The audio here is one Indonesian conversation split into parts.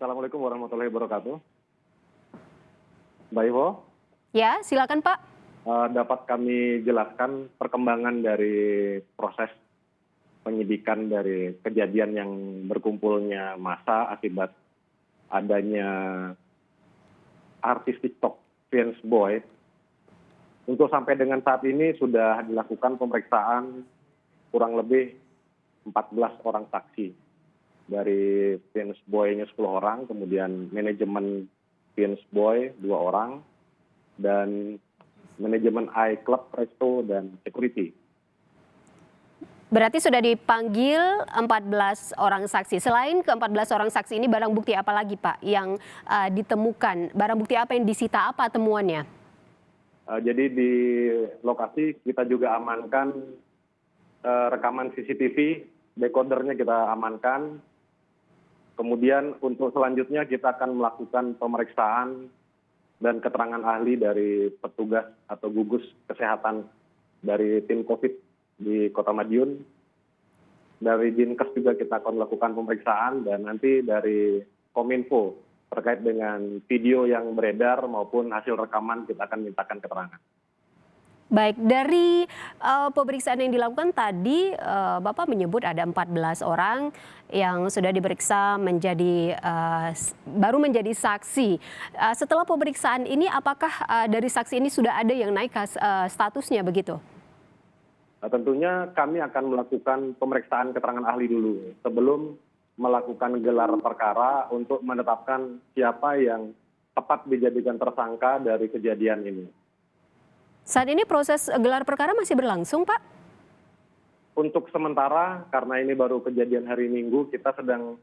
Assalamualaikum warahmatullahi wabarakatuh. Mbak Ivo, Ya, silakan Pak. dapat kami jelaskan perkembangan dari proses penyidikan dari kejadian yang berkumpulnya massa akibat adanya artis TikTok Vince Boy. Untuk sampai dengan saat ini sudah dilakukan pemeriksaan kurang lebih 14 orang saksi. Dari Vince Boy-nya 10 orang, kemudian manajemen Vince Boy 2 orang, dan manajemen iClub, Resto, dan security. Berarti sudah dipanggil 14 orang saksi. Selain ke 14 orang saksi ini barang bukti apa lagi Pak yang ditemukan? Barang bukti apa yang disita, apa temuannya? Jadi di lokasi kita juga amankan rekaman CCTV, decodernya kita amankan. Kemudian untuk selanjutnya kita akan melakukan pemeriksaan dan keterangan ahli dari petugas atau gugus kesehatan dari tim COVID di Kota Madiun. Dari Dinkes juga kita akan melakukan pemeriksaan, dan nanti dari Kominfo terkait dengan video yang beredar maupun hasil rekaman kita akan mintakan keterangan. Baik, dari pemeriksaan yang dilakukan tadi Bapak menyebut ada 14 orang yang sudah diperiksa baru menjadi saksi. Setelah pemeriksaan ini apakah dari saksi ini sudah ada yang naik statusnya begitu? Tentunya kami akan melakukan pemeriksaan keterangan ahli dulu sebelum melakukan gelar perkara untuk menetapkan siapa yang tepat dijadikan tersangka dari kejadian ini. Saat ini proses gelar perkara masih berlangsung, Pak? Untuk sementara, karena ini baru kejadian hari Minggu, kita sedang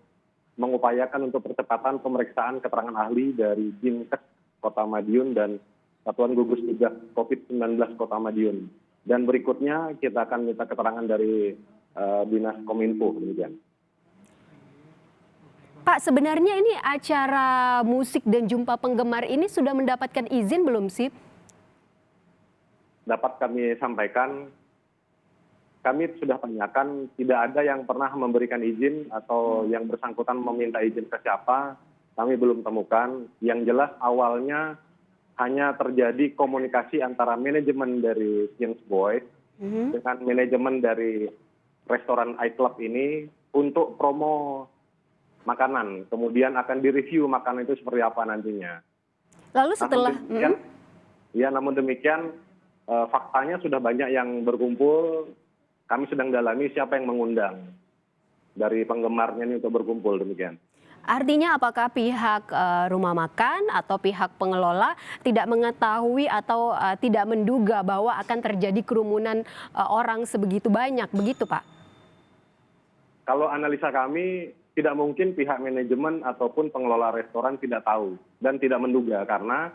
mengupayakan untuk percepatan pemeriksaan keterangan ahli dari Dinkes Kota Madiun dan Satuan Gugus Tugas COVID-19 Kota Madiun. Dan berikutnya kita akan minta keterangan dari Dinas Kominfo. Demikian. Pak, sebenarnya ini acara musik dan jumpa penggemar ini sudah mendapatkan izin belum sih? Dapat kami sampaikan, kami sudah tanyakan, tidak ada yang pernah memberikan izin atau yang bersangkutan meminta izin ke siapa, kami belum temukan. Yang jelas awalnya hanya terjadi komunikasi antara manajemen dari Vince Boy dengan manajemen dari restoran iClub ini untuk promo makanan. Kemudian akan direview makanan itu seperti apa nantinya. Lalu setelah... Namun demikian faktanya sudah banyak yang berkumpul. Kami sedang dalami siapa yang mengundang dari penggemarnya ini untuk berkumpul, demikian. Artinya apakah pihak rumah makan atau pihak pengelola tidak mengetahui atau tidak menduga bahwa akan terjadi kerumunan orang sebegitu banyak, begitu Pak? Kalau analisa kami, tidak mungkin pihak manajemen ataupun pengelola restoran tidak tahu dan tidak menduga, karena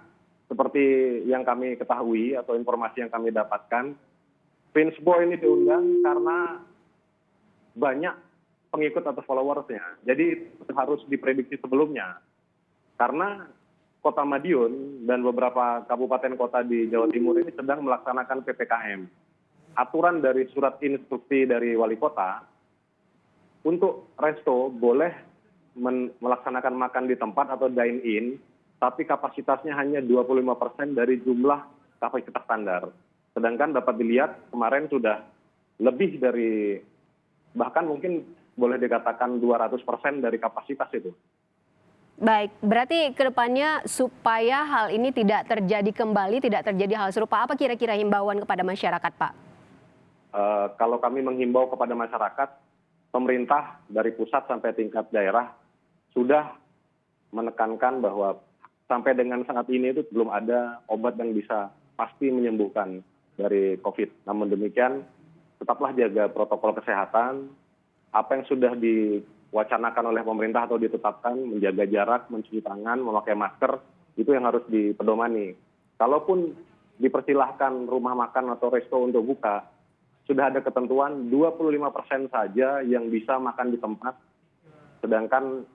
seperti yang kami ketahui atau informasi yang kami dapatkan, Vince Boy ini diundang karena banyak pengikut atau followersnya. Jadi harus diprediksi sebelumnya. Karena Kota Madiun dan beberapa kabupaten kota di Jawa Timur ini sedang melaksanakan PPKM. Aturan dari surat instruksi dari wali kota, untuk resto boleh melaksanakan makan di tempat atau dine in, tapi kapasitasnya hanya 25% dari jumlah kapasitas standar. Sedangkan dapat dilihat kemarin sudah lebih dari, bahkan mungkin boleh dikatakan 200% dari kapasitas itu. Baik, berarti kedepannya supaya hal ini tidak terjadi kembali, tidak terjadi hal serupa, apa kira-kira himbauan kepada masyarakat, Pak? Kalau kami menghimbau kepada masyarakat, pemerintah dari pusat sampai tingkat daerah sudah menekankan bahwa sampai dengan saat ini itu belum ada obat yang bisa pasti menyembuhkan dari COVID. Namun demikian, tetaplah jaga protokol kesehatan. Apa yang sudah diwacanakan oleh pemerintah atau ditetapkan, menjaga jarak, mencuci tangan, memakai masker, itu yang harus dipedomani. Kalaupun dipersilahkan rumah makan atau resto untuk buka, sudah ada ketentuan 25% saja yang bisa makan di tempat, sedangkan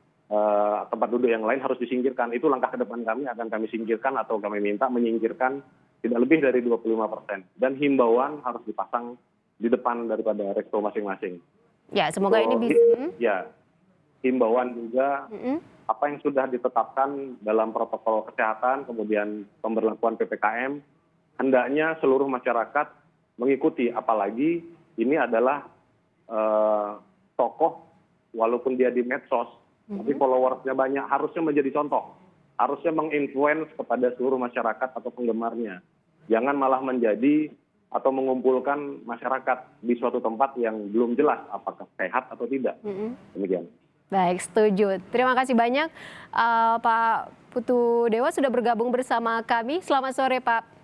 tempat duduk yang lain harus disingkirkan. Itu langkah ke depan kami, akan kami singkirkan atau kami minta menyingkirkan tidak lebih dari 25%. Dan himbauan harus dipasang di depan daripada resto masing-masing. Ya, semoga ini bisa. Ya. himbauan juga Mm-mm. apa yang sudah ditetapkan dalam protokol kesehatan, kemudian pemberlakuan PPKM, hendaknya seluruh masyarakat mengikuti. Apalagi ini adalah tokoh, walaupun dia di medsos, tapi followersnya banyak, harusnya menjadi contoh. Harusnya menginfluence kepada seluruh masyarakat atau penggemarnya. Jangan malah menjadi atau mengumpulkan masyarakat di suatu tempat yang belum jelas apakah sehat atau tidak. Demikian. Baik, setuju. Terima kasih banyak Pak Putu Dewa sudah bergabung bersama kami. Selamat sore Pak.